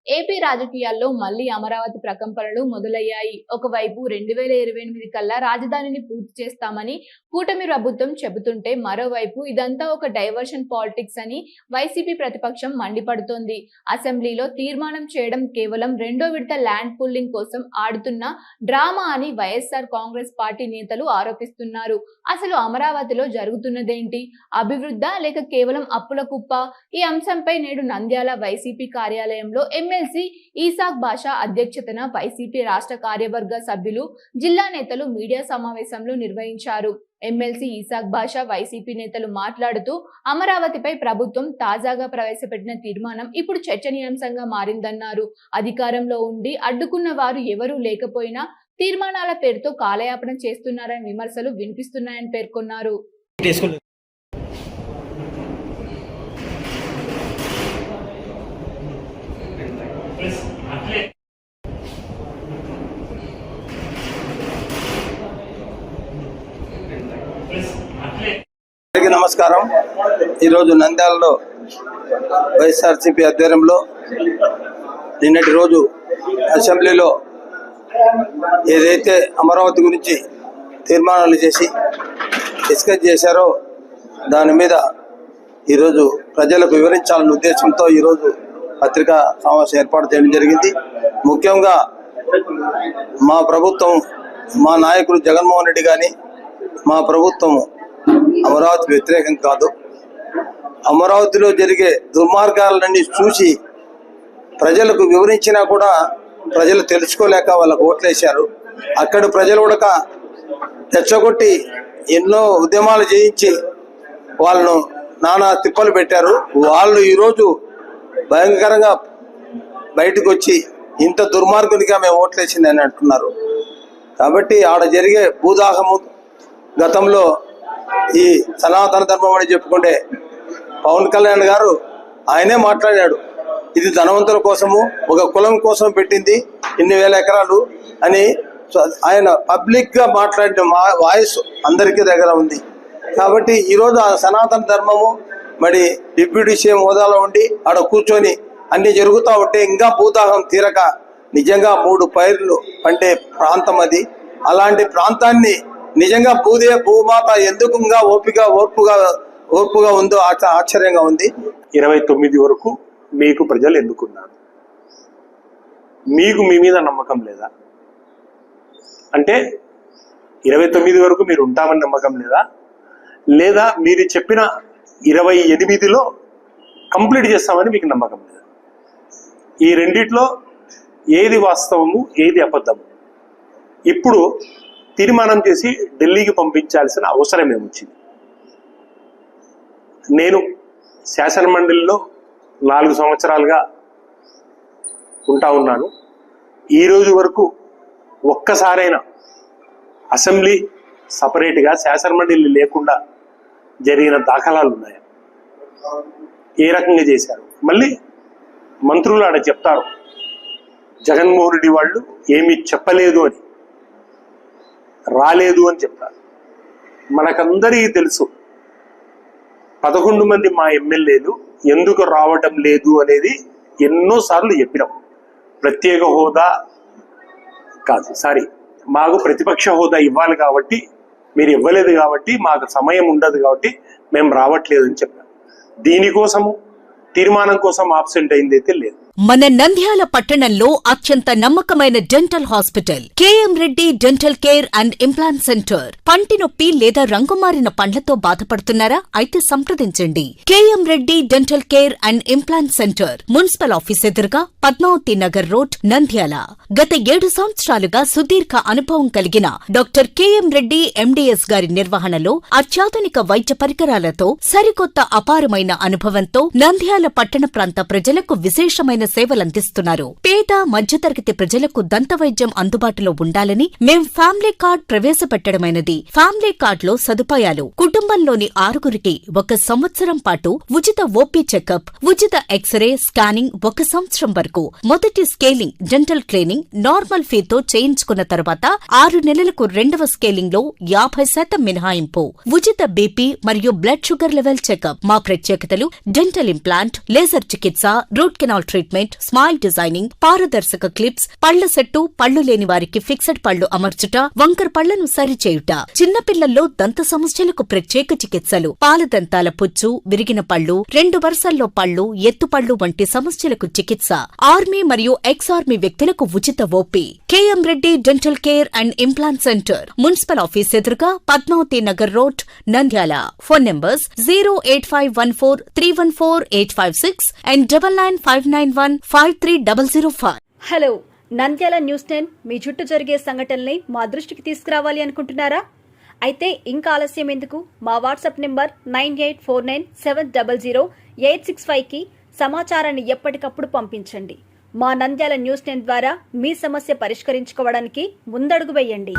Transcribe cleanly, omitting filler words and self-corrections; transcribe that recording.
AP రాజకీయాల్లో మళ్లీ అమరావతి ప్రకంపనలు మొదలయ్యాయి. ఒకవైపు 2028 కల్లా రాజధానిని పూర్తి చేస్తామని కూటమి ప్రభుత్వం చెబుతుంటే, మరోవైపు ఇదంతా ఒక డైవర్షన్ పాలిటిక్స్ అని వైసీపీ ప్రతిపక్షం మండిపడుతోంది. అసెంబ్లీలో తీర్మానం చేయడం కేవలం రెండో విడత ల్యాండ్ పూలింగ్ కోసం ఆడుతున్న డ్రామా అని వైఎస్ఆర్ కాంగ్రెస్ పార్టీ నేతలు ఆరోపిస్తున్నారు. అసలు అమరావతిలో జరుగుతున్నదేంటి? అభివృద్ధా లేక కేవలం అప్పుల కుప్ప? ఈ అంశంపై నేడు నంద్యాల వైసీపీ కార్యాలయంలో ఎమ్మెల్సీ ఈసాక్ బాషా అధ్యక్షతన వైసీపీ రాష్ట్ర కార్యవర్గ సభ్యులు, జిల్లా నేతలు మీడియా సమావేశంలో నిర్వహించారు. ఎమ్మెల్సీ ఈసాక్ బాషా వైసీపీ నేతలు మాట్లాడుతూ, అమరావతిపై ప్రభుత్వం తాజాగా ప్రవేశపెట్టిన తీర్మానం ఇప్పుడు చర్చనీయాంశంగా మారిందన్నారు. అధికారంలో ఉండి అడ్డుకున్న వారు ఎవరూ లేకపోయినా తీర్మానాల పేరుతో కాలయాపన చేస్తున్నారని విమర్శలు వినిపిస్తున్నాయని పేర్కొన్నారు. నమస్కారం. ఈరోజు నంద్యాలలో వైఎస్ఆర్సీపీ ఆధ్వర్యంలో నిన్నటి రోజు అసెంబ్లీలో ఏదైతే అమరావతి గురించి తీర్మానాలు చేసి డిస్కస్ చేశారో దాని మీద ఈరోజు ప్రజలకు వివరించాలనే ఉద్దేశంతో ఈరోజు పత్రికా సమావేశం ఏర్పాటు చేయడం జరిగింది. ముఖ్యంగా మా ప్రభుత్వం, మా నాయకులు జగన్మోహన్ రెడ్డి కానీ మా ప్రభుత్వం అమరావతి వ్యతిరేకం కాదు. అమరావతిలో జరిగే దుర్మార్గాలన్నీ చూసి ప్రజలకు వివరించినా కూడా ప్రజలు తెలుసుకోలేక వాళ్ళకు ఓట్లేశారు. అక్కడ ప్రజలు కూడా తెచ్చగొట్టి ఎన్నో ఉద్యమాలు చేయించి వాళ్ళను నానా తిప్పలు పెట్టారు. వాళ్ళు ఈరోజు భయంకరంగా బయటకు వచ్చి ఇంత దుర్మార్గునిగా మేము ఓట్లేసింది అని అంటున్నారు. కాబట్టి ఆడ జరిగే భూదాహము, గతంలో ఈ సనాతన ధర్మం అని చెప్పుకుంటే పవన్ కళ్యాణ్ గారు ఆయనే మాట్లాడాడు, ఇది ధనవంతుల కోసము, ఒక కులం కోసం పెట్టింది ఇన్ని వేల ఎకరాలు అని ఆయన పబ్లిక్ గా మాట్లాడిన వాయిస్ అందరికీ దగ్గర ఉంది. కాబట్టి ఈరోజు ఆ సనాతన ధర్మము మరి డిప్యూటీ సీఎం హోదాలో ఉండి ఆడ కూర్చొని అన్ని జరుగుతూ ఉంటే ఇంకా భూదాహం తీరక నిజంగా 3 పైర్లు పండే ప్రాంతం అది. అలాంటి ప్రాంతాన్ని నిజంగా భూమాత ఎందుకు ఓర్పుగా ఉందో ఆశ్చర్యంగా ఉంది. 29 వరకు మీకు ప్రజలు ఎన్నుకున్నారు, మీకు మీ మీద నమ్మకం లేదా? అంటే 29 వరకు మీరు ఉంటామని నమ్మకం లేదా? లేదా మీరు చెప్పిన 28లో కంప్లీట్ చేస్తామని మీకు నమ్మకం లేదా? ఈ రెండిట్లో ఏది వాస్తవము, ఏది అబద్ధము? ఇప్పుడు తీర్మానం చేసి ఢిల్లీకి పంపించాల్సిన అవసరం ఏమొచ్చింది? నేను శాసనమండలిలో 4 సంవత్సరాలుగా ఉంటా ఉన్నాను. ఈ రోజు వరకు ఒక్కసారైనా అసెంబ్లీ సపరేట్గా శాసనమండలి లేకుండా జరిగిన దాఖలాలు ఉన్నాయా? ఏ రకంగా చేశారు? మళ్ళీ మంత్రులు ఆడ చెప్తారు జగన్మోహన్ రెడ్డి వాళ్ళు ఏమీ చెప్పలేదు అని, రాలేదు అని చెప్తారు. మనకందరికీ తెలుసు 11 మంది మా ఎమ్మెల్యేలు ఎందుకు రావటం లేదు అనేది ఎన్నోసార్లు చెప్పినాం. ప్రత్యేక హోదా కాదు, మాకు ప్రతిపక్ష హోదా ఇవ్వాలి కాబట్టి మీరు ఇవ్వలేదు కాబట్టి మాకు సమయం ఉండదు కాబట్టి మేము రావట్లేదు అని చెప్పాం. దీనికోసము తీర్మానం కోసం ఆబ్సెంట్ అయిందైతే లేదు. మన నంద్యాల పట్టణంలో అత్యంత నమ్మకమైన dental hospital KM Reddy dental care and implant centre. పంటి నొప్పి లేదా రంగుమారిన పండ్లతో బాధపడుతున్నారా? అయితే సంప్రదించండి. KM Reddy dental care and implant centre, municipal office ఎదురుగా, పద్మావతి నగర్ రోడ్, నంద్యాల. గత 7 సంవత్సరాలుగా సుదీర్ఘ అనుభవం కలిగిన డాక్టర్ కేఎం రెడ్డి ఎండిఎస్ గారి నిర్వహణలో అత్యాధునిక వైద్య పరికరాలతో సరికొత్త అపారమైన అనుభవంతో నంద్యాల పట్టణ ప్రాంత ప్రజలకు విశేషమైన సేవలందిస్తున్నారు. పేద మధ్యతరగతి ప్రజలకు దంత వైద్యం అందుబాటులో ఉండాలని మేం ఫ్యామిలీ కార్డ్ ప్రవేశపెట్టడమైనది. ఫ్యామిలీ కార్డ్ లో సదుపాయాలు: కుటుంబంలోని 6గురికి 1 సంవత్సరం పాటు ఉచిత ఓపీ చెకప్, ఉచిత ఎక్స్రే స్కానింగ్ 1 సంవత్సరం వరకు, మొదటి స్కేలింగ్ డెంటల్ క్లీనింగ్ నార్మల్ ఫీతో చేయించుకున్న తర్వాత 6 నెలలకు 2వ స్కేలింగ్ లో 50% మినహాయింపు, ఉచిత బీపీ మరియు బ్లడ్ షుగర్ లెవెల్ చెకప్. మా ప్రత్యేకతలు: డెంటల్ ఇంప్లాంట్, లేజర్ చికిత్స, root canal treatment, treatment, smile designing, పారదర్శక క్లిప్స్, పళ్ల సెట్టు, పళ్లు లేని వారికి ఫిక్సెడ్ పళ్లు అమర్చుట, వంకర పళ్లను సరిచేయుట, చిన్నపిల్లల్లో దంత సమస్యలకు ప్రత్యేక చికిత్సలు, పాలదంతాల పుచ్చు, విరిగిన పళ్లు, 2 వరుసల్లో పళ్లు, ఎత్తుపళ్లు వంటి సమస్యలకు చికిత్స, ఆర్మీ మరియు ఎక్స్-ఆర్మీ వ్యక్తులకు ఉచిత OP. KM Reddy dental care and implant centre, municipal office ఎదురుగా, Padmavati Nagar road, Nandyal. Phone numbers 08514314856 and 9959153005. Hello, Nandyal news 10 మీ చుట్టూ జరిగే సంఘటనల్ని మా దృష్టికి తీసుకురావాలి అనుకుంటున్నారా? అయితే ఇంకా ఆలస్యం ఎందుకు? మా వాట్సాప్ నెంబర్ 9849700865కి సమాచారాన్ని ఎప్పటికప్పుడు పంపించండి. మా నంద్యాల న్యూస్ 10 ద్వారా మీ సమస్య పరిష్కరించుకోవడానికి ముందడుగు వేయండి.